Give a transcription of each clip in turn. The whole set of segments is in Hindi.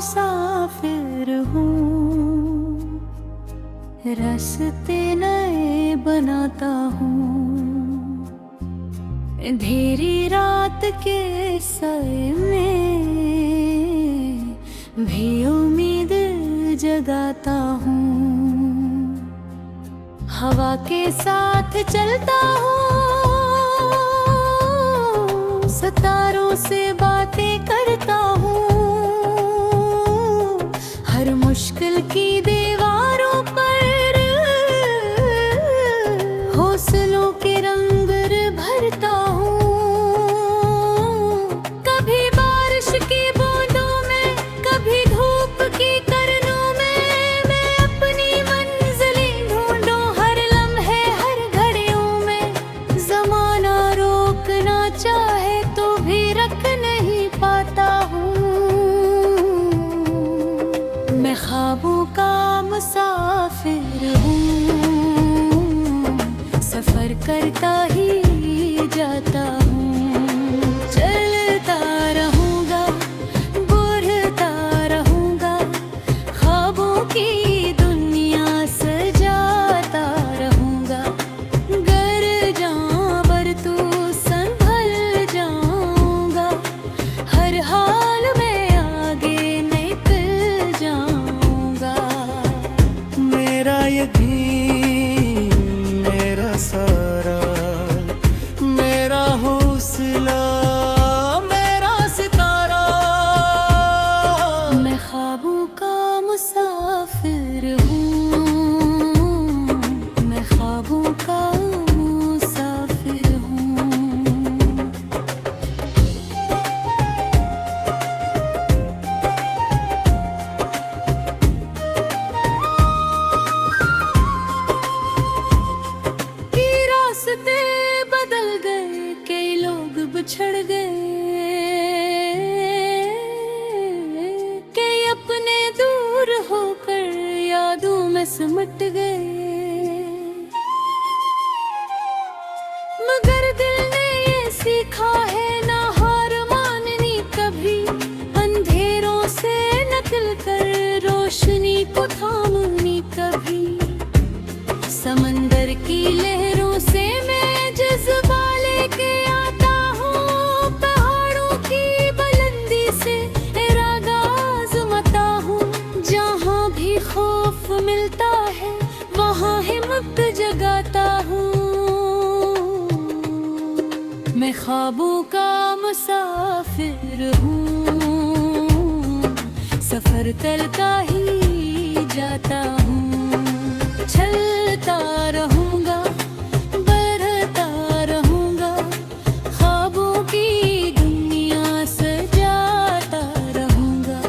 मुसाफिर हूँ, रास्ते नए बनाता हूँ, अंधेरी रात के साए में भी उम्मीद जगाता हूँ। हवा के साथ चलता हूँ, सितारों से बातें करता हूँ, हर मुश्किल की दीवारों पर हौसलों के रंग भरता हूँ। कभी बारिश की बूंदों में, कभी धूप की किरणों में, मैं अपनी मंजिलें ढूंढूं हर लम्हे हर घड़ियों में। ज़माना रोकना चाहे तो भी रख नहीं पाता हूँ। मैं ख्वाबों का मुसाफिर हूँ, सफर करता ही जाता हूँ। चलता रहूँगा, बढ़ता रहूँगा, ख्वाबों की दुनिया सजाता रहूँगा। गर जाऊँ पर तू संभल जाऊँगा, हर हाल में आगे निकल जाऊँगा। मेरा यकीन, मेरा सारा, मेरा हौसला, मेरा सितारा। मैं ख्वाबों का मुसाफिर हूँ, मैं ख्वाबों का मुसाफिर हूँ। रास्ते बदल गए, कई लोग बिछड़ गए, कई अपने दूर होकर यादों में सिमट गए। मगर दिल ने ये सीखा है ना हार माननी कभी, अंधेरों से निकल कर रोशनी को थामनी कभी। समंदर की लहरों से मैं जज्बा लेके आता हूँ, पहाड़ों की बुलंदी से इरादा आज़माता हूँ। जहाँ भी खौफ मिलता है वहाँ हिम्मत जगाता हूँ। मैं ख्वाबों का मुसाफिर हूँ, सफर करता ही जाता हूँ। चलता रहूँगा, बढ़ता रहूँगा, ख्वाबों की दुनिया सजाता रहूँगा।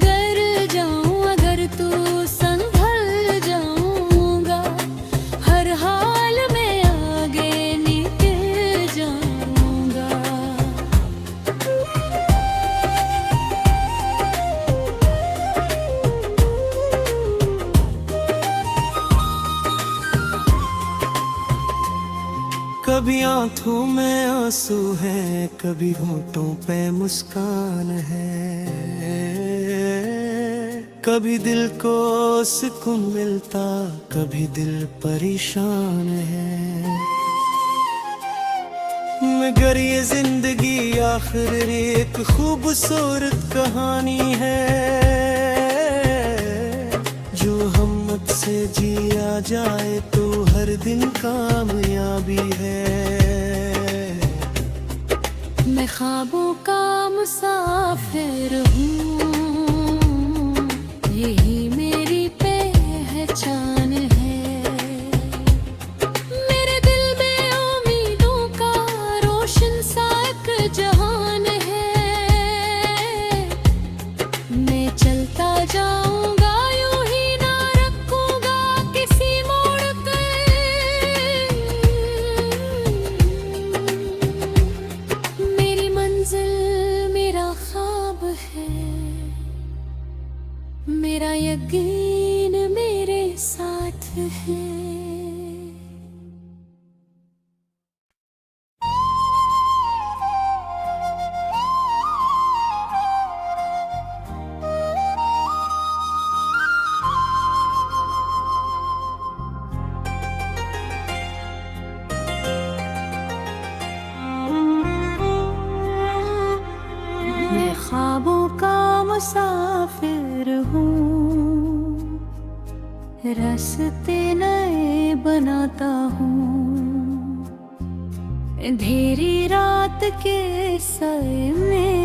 गर जाऊँ अगर तू संभल जाऊँगा, हर हाल में आगे निकल जाऊँगा। कभी आंखों में आंसू है, कभी होठों पे मुस्कान है, कभी दिल को सुकून मिलता, कभी दिल परेशान है। मगर ये जिंदगी आखिर एक खूबसूरत कहानी है, जो हिम्मत से जिया जाए तो हर दिन कामयाबी है। मैं ख्वाबों का मुसाफिर हूँ, यही मेरी पहचान है। मेरे दिल में उम्मीदों का रोशन सा एक जहान है। मैं चलता जाऊँगा, यूं ही ना रखूँगा किसी मोड़ पे। मेरी मंजिल मेरा ख्वाब है, मेरा यकीन मेरे साथ। मुसाफिर हूँ, रास्ते नए बनाता हूँ, अंधेरी रात के साए में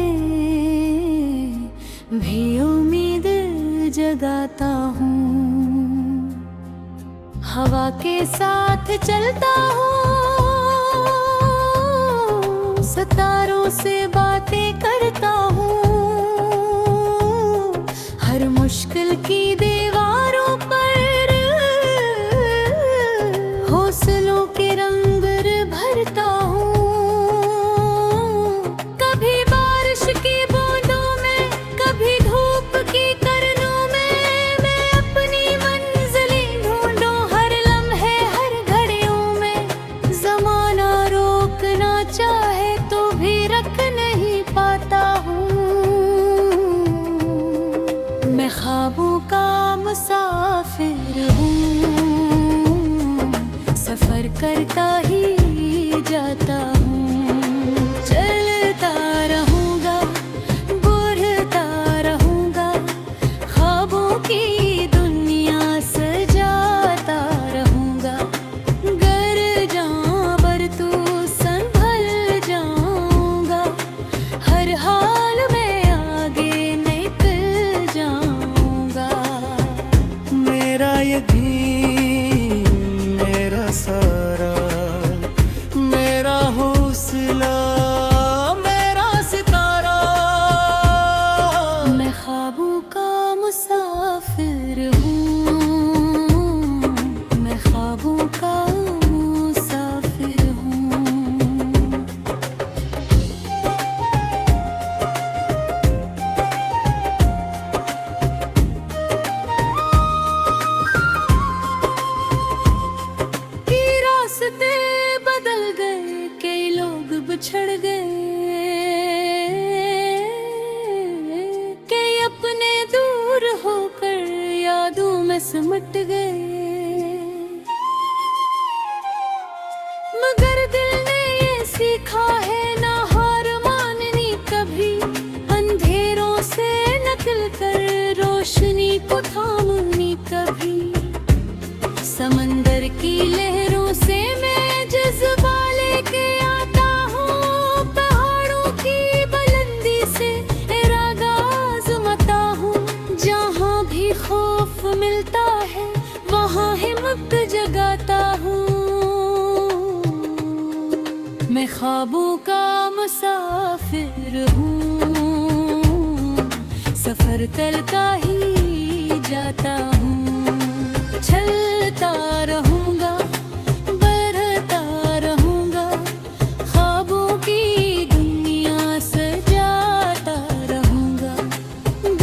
भी उम्मीद जगाता हूँ, हवा के साथ चलता हूँ, सितारों से बातें करता हूँ, हर मुश्किल की दीवारों पर हौसलों के रंग भरता हूँ, कभी बारिश की बूंदों में, कभी धूप की किरणों में, मैं अपनी मंजिलें ढूंढूं हर लम्हे हर घड़ियों में, ज़माना रोकना चाहे तो भी रख नहीं पाता हूँ, मैं ख्वाबों का मुसाफिर हूँ, सफर करता ही जाता हूँ, चलता रहूँगा, बढ़ता रहूँगा, ख्वाबों की दुनिया सजाता रहूँगा, गर जाऊँ पर तू संभल जाऊँगा, हर हाल में आगे निकल जाऊँगा। मेरा यकीन मेरा सारा, मेरा हौसला मेरा सितारा, मैं ख्वाबों का मुसाफिर हूँ, मैं ख्वाबों का मुसाफिर हूँ। कि रास्ते बदल गए, कई लोग बिछड़ गए, कई अपने दूर होकर यादों में सिमट गए, मगर दिल ने ये सीखा है ना हार माननी कभी, अंधेरों से निकल कर रोशनी को थामनी कभी, समंदर की लहरों से मैं जज्बा लेके आता हूँ, पहाड़ों की बुलंदी से इरादा आज़माता हूँ, जहाँ भी खौफ मिलता है वहाँ हिम्मत जगाता हूँ, मैं ख्वाबों का मुसाफिर हूँ, सफर करता ही जाता हूँ, चलता रहूँगा, बढ़ता रहूँगा, ख्वाबों की दुनिया सजाता रहूँगा,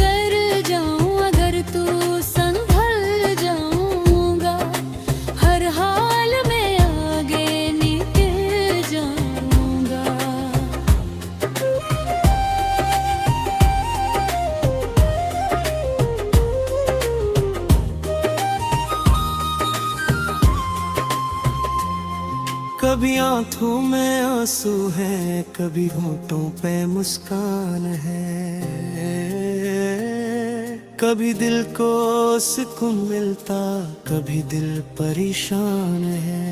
गर जाऊँ अगर तू संभल जाऊँगा, हर हाल में आगे निकल जाऊँगा। कभी आंखों में आंसू है, कभी होठों पे मुस्कान है, कभी दिल को सुकून मिलता, कभी दिल परेशान है,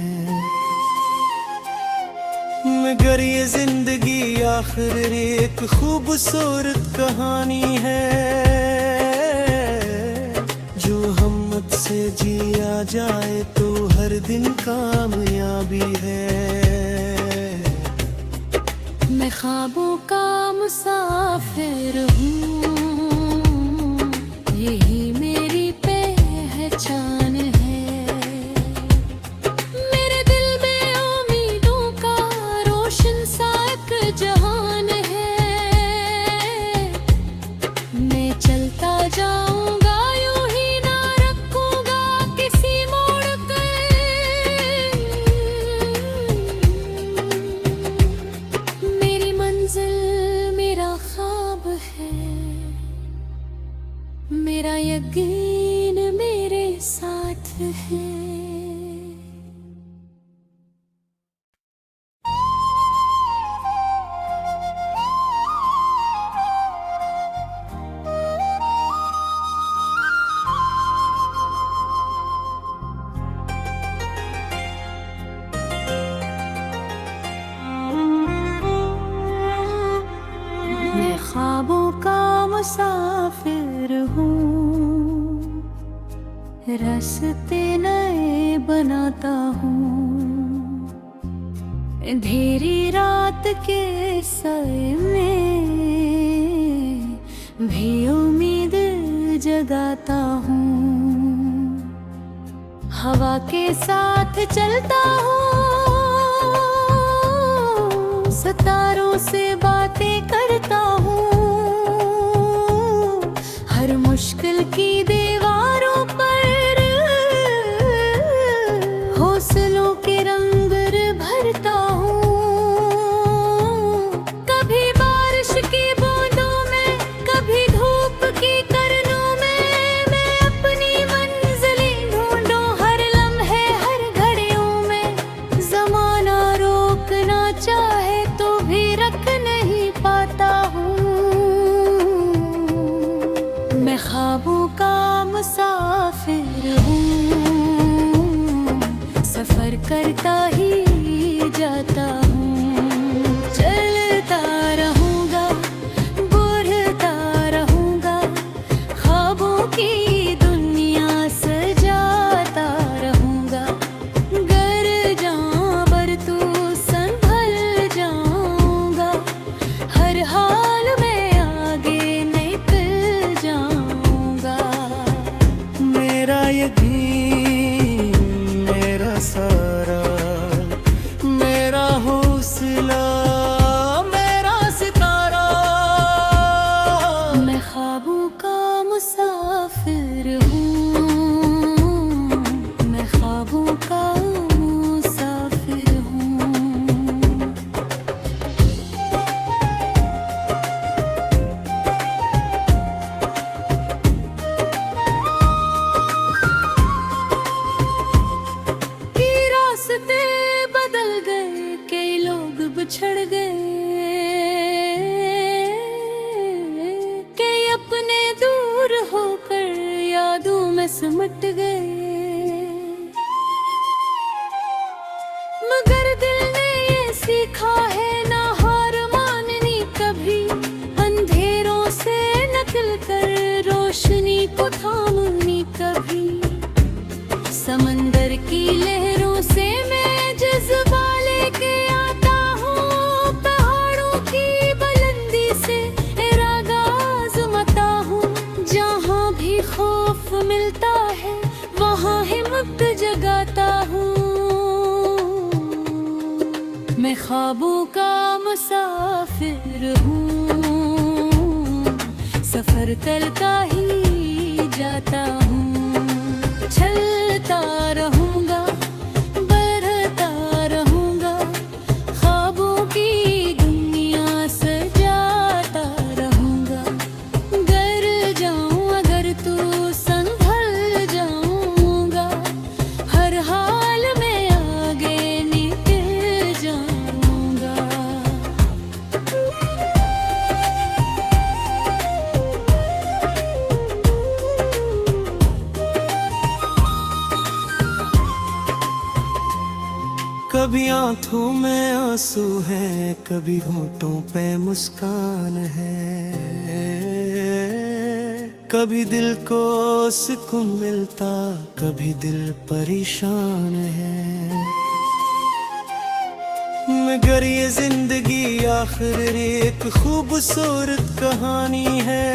मगर ये जिंदगी आखिर एक खूबसूरत कहानी है, जो हिम्मत से जिया जाए तो हर दिन कामयाबी है। मैं ख्वाबों का मुसाफिर हूँ, यही मेरी पहचान है, मेरे दिल में उम्मीदों का रोशन सा एक जहान है, मैं चलता जाऊंगा यूं ही ना रखूंगा किसी मोड़ पे, मेरी मंजिल मेरा ख्वाब है, मेरा यकीन मेरे साथ। मुसाफिर हूँ, रास्ते नए बनाता हूँ, अंधेरी रात के साए में भी उम्मीद जगाता हूँ, हवा के साथ चलता हूँ, सितारों से बातें करता हूँ, हर मुश्किल की दीवारों पर हौसलों के रंग भरता हूँ, कभी बारिश की बूंदों में, कभी धूप की किरणों में, मैं अपनी मंजिलें ढूंढूं हर लम्हे हर घड़ियों में, ज़माना रोकना चाहे तो भी रख नहीं पाता हूँ, मैं ख्वाबों का मुसाफिर हूँ, सफर करता ही जाता हूँ, चलता रहूँगा, बढ़ता रहूँगा, ख्वाबों की दुनिया सजाता रहूँगा, गर जाऊँ पर तू संभल जाऊँगा, हर हाल में आगे निकल जाऊँगा। मेरा यकीन मेरा सारा, मेरा हौसला मेरा सितारा, मैं ख्वाबों का मुसाफिर हूँ, मैं ख्वाबों का मुसाफिर हूँ। कि रास्ते बदल गए, कई लोग बिछड़ गए, कई अपने दूर होकर यादों में सिमट गए, मगर दिल ने ये सीखा है ना हार माननी कभी, अंधेरों से निकल कर रोशनी को थामनी कभी, समंदर की लहरों से मैं जज्बा लेके आता हूँ, पहाड़ों की बुलंदी से इरादा आज़माता हूँ, जहाँ भी खौफ मिलता है वहाँ हिम्मत जगाता हूँ, मैं ख्वाबों का मुसाफिर हूँ, सफर करता ही जाता हूँ, चलता रहूँगा, बढ़ता रहूँगा, ख्वाबों की दुनिया सजाता रहूँगा, गर जाऊँ अगर तू संभल जाऊँगा, हर हाल में आगे निकल जाऊँगा। कभी आंखों में आंसू है, कभी होठों पे मुस्कान है, कभी दिल को सुकून मिलता, कभी दिल परेशान है, मगर ये जिंदगी आखिर एक खूबसूरत कहानी है,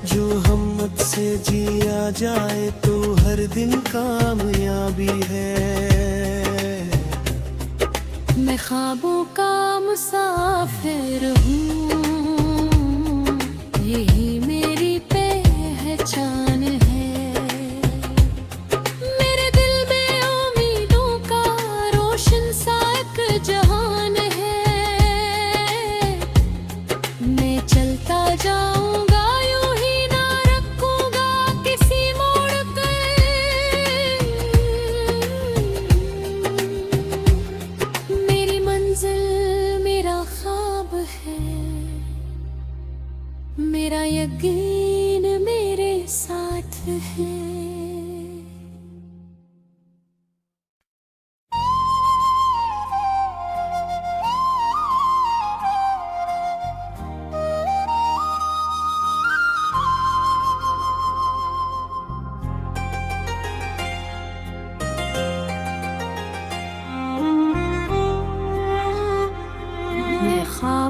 जो हिम्मत से जिया जाए तो हर दिन कामयाबी है। मैं ख्वाबों का मुसाफिर हूँ, यही मेरी पहचान है, मेरे दिल में उम्मीदों का रोशन सा एक जहान है, मैं चलता जाऊंगा यूं ही ना रखूंगा किसी मोड़ पे, मेरी मंजिल मेरा ख्वाब है, मेरा यकीन मेरे साथ है।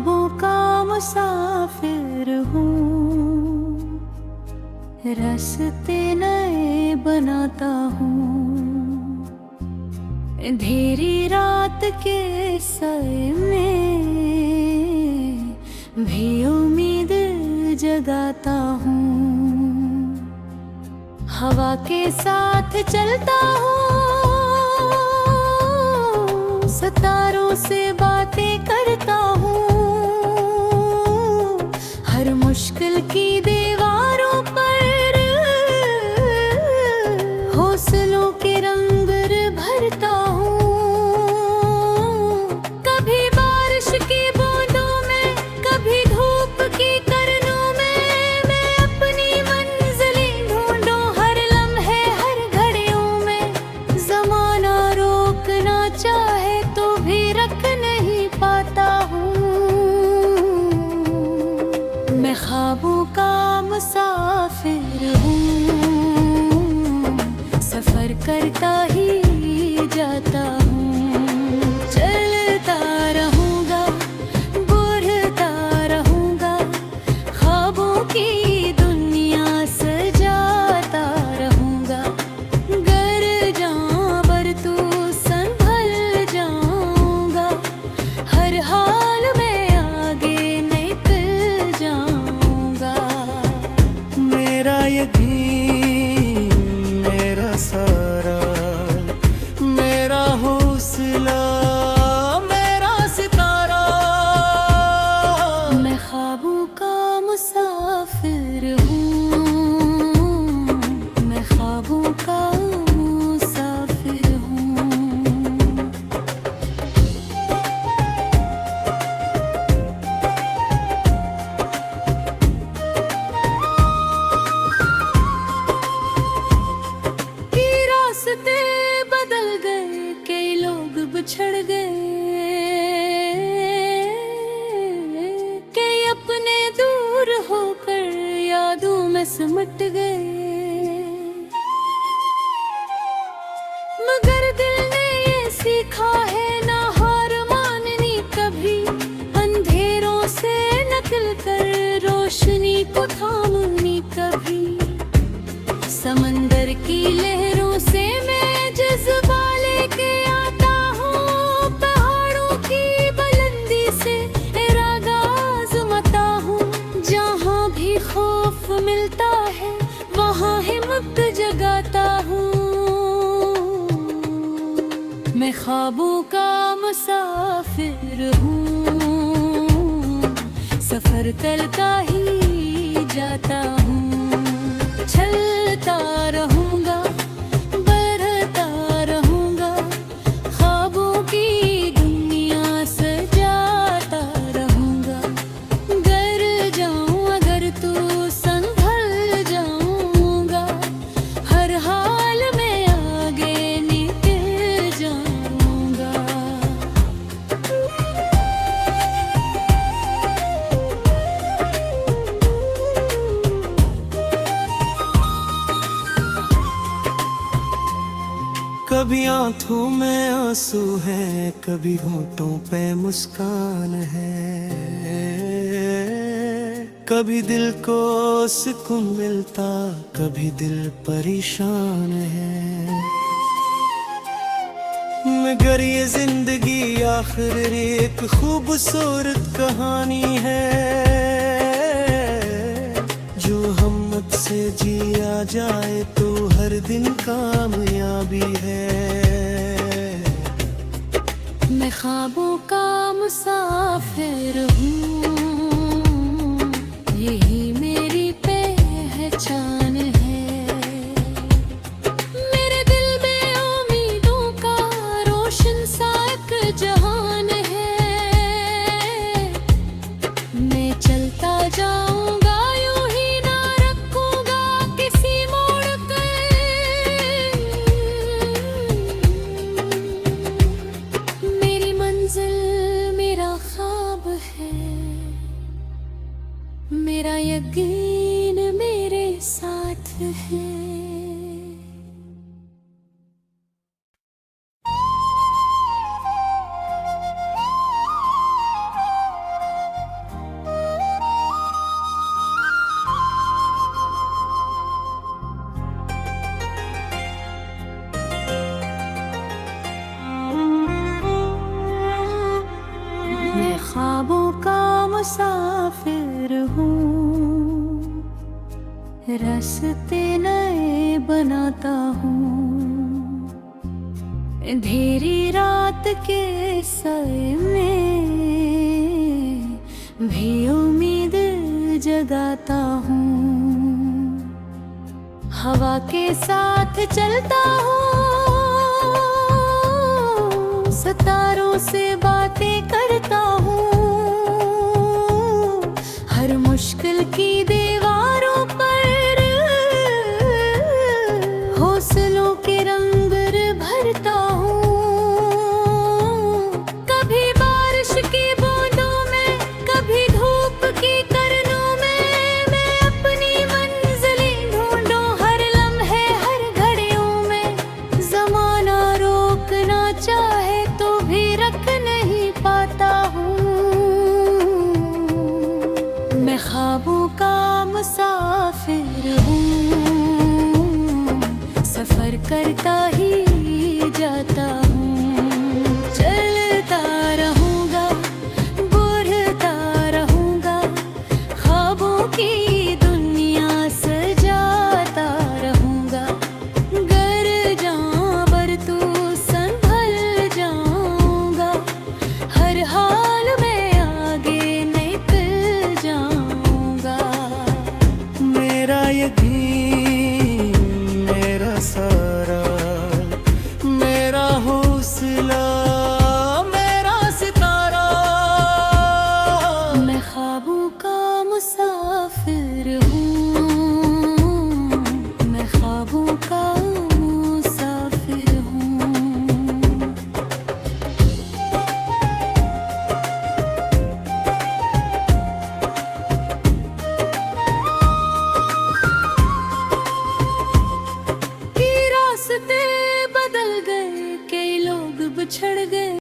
ख्वाबों का मुसाफिर हूँ, रास्ते नए बनाता हूँ, अंधेरी रात के साए में भी उम्मीद जगाता हूँ। हवा के साथ चलता हूँ, सितारों से बातें करता हूँ, हर मुश्किल की दीवारों पर हौसलों के रंग भरता हूँ। कभी बारिश की बूंदों में, कभी धूप की किरणों में, मैं अपनी मंजिलें ढूंढूं हर लम्हे हर घड़ियों में। ज़माना रोकना चाहे तो भी रख नहीं पाता हूँ। मैं ख्वाबों का मुसाफिर हूँ, सफर करता ही जाता हूँ। चलता रहूँगा, बढ़ता रहूँगा, ख्वाबों की दुनिया सजाता रहूँगा। गर जाऊँ पर तू संभल जाऊँगा, हर हाल में आगे निकल जाऊँगा। मेरा यकीन, मेरा सारा, मेरा हौसला, मेरा सितारा। मैं ख्वाबों का मुसाफिर हूँ, मैं ख्वाबों का मुसाफिर हूँ। कि रास्ते बदल गए, कई लोग बिछड़ गए, कई अपने दूर होकर यादों में सिमट गए। मगर दिल ने ये सीखा है ना हार माननी कभी, अंधेरों से निकल कर रोशनी को थामनी कभी। समंदर की लहरों से मैं जज्बा लेके आता हूँ, पहाड़ों की बुलंदी से इरादा आज़माता हूँ। जहाँ भी खौफ मिलता है वहाँ हिम्मत जगाता हूँ। मैं ख्वाबों का मुसाफिर हूँ, सफर करता ही जाता हूँ। चलता रहूँगा, बढ़ता रहूँगा, ख्वाबों की दुनिया सजाता रहूँगा। गर जाऊँ अगर तू संभल जाऊँगा, हर हाल में आगे निकल जाऊँगा। कभी आंखों में आंसू है, कभी होठों पे मुस्कान है, कभी दिल को सुकून मिलता, कभी दिल परेशान है। मगर ये जिंदगी आखिर एक खूबसूरत कहानी है, जो हिम्मत से जिया जाए तो हर दिन कामयाबी है। मैं ख्वाबों का मुसाफिर हूँ, यही मेरी पहचान है। मेरे दिल में उम्मीदों का रोशन सा एक जहान है। मैं चलता जाऊँगा, यूं ही ना रखूँगा किसी मोड़ पे। मेरी मंजिल मेरा ख्वाब है, मेरा यकीन मेरे साथ है। मुसाफिर हूँ, रास्ते नए बनाता हूँ, अंधेरी रात के साए में भी उम्मीद जगाता हूँ, हवा के साथ चलता हूँ, सितारों से बातें करता हूँ, हर मुश्किल की दीवारों पर हौसलों के रंग भरता हूँ, कभी बारिश की बूंदों में, कभी धूप की किरणों में, मैं अपनी मंजिलें ढूंढूं हर लम्हे हर घड़ियों में, ज़माना रोकना चाहे तो भी रख नहीं पाता हूँ, मैं ख्वाबों का मुसाफिर हूँ, सफर करता ही जाता हूँ, चलता रहूँगा, बढ़ता रहूँगा, ख्वाबों की दुनिया सजाता रहूँगा, गर जाऊँ पर तू संभल जाऊँगा, हर हाल में आगे निकल जाऊँगा। मेरा यकीन मेरा सारा, मेरा हौसला मेरा सितारा, मैं ख्वाबों का मुसाफिर हूँ, मैं ख्वाबों का मुसाफिर हूँ। रास्ते बदल गए, कई लोग बिछड़ गए।